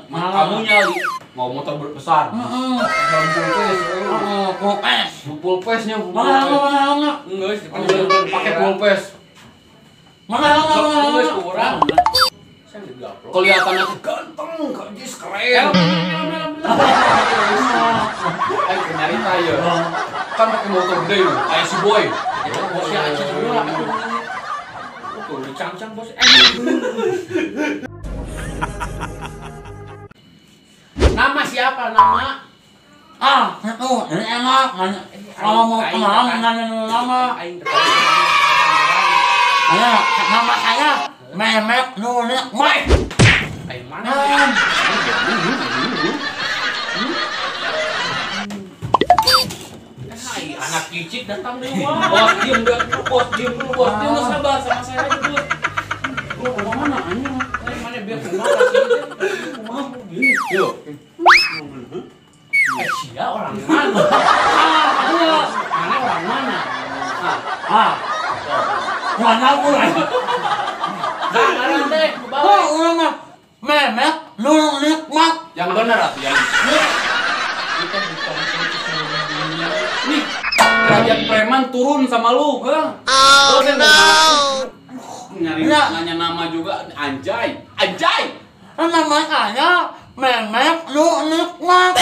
Kamunya mau motor besar. Pulpesnya enggak pakai pulpes. Enggak kurang. Kelihatannya ganteng, gadis keren. Ayo nyarita ya. Kan pakai motor gede nih, kayak si Boy. Bosnya Aci juga. Tuh, dicang-cang bos. Nama siapa nama? Itu ini enak. Kalau mau kenalan nanya nama. Ayo, nama saya Memek Nunik Mak. Ayo mana? Hai, anak kicik datang deh. Bos diem dulu, bos diem dulu, bos. Dia nggak sabar sama saya aja dulu. Lu ke mana anjing? Mana biar kenal kasih deh. Mau gini. Yuk. Sia orang mana? Mana orang mana? Mana aku lagi? Sekarang deh, ke bawah. Oh, ulang mah. Memek Nunik Mak. Yang benar atuh yang. Kita ditonton ke seluruh dunia. Nih, derajat preman turun sama lu, Bang. Oh no. Nyari nanya nama juga anjay. Anjay. Nama saya Memek Nunik Mak.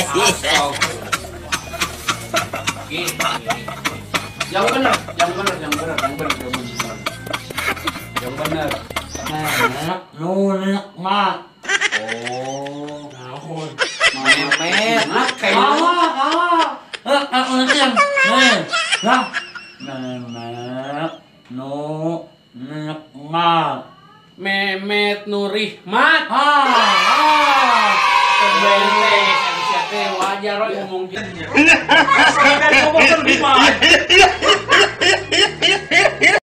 Yang benar. Memek Nunik Mak. Oh, Memek. kayak Ulang. Nih, lah. Memek Nunik Mak. Memet Nurihmat. Benteng, siapa wajar ngomong gitu.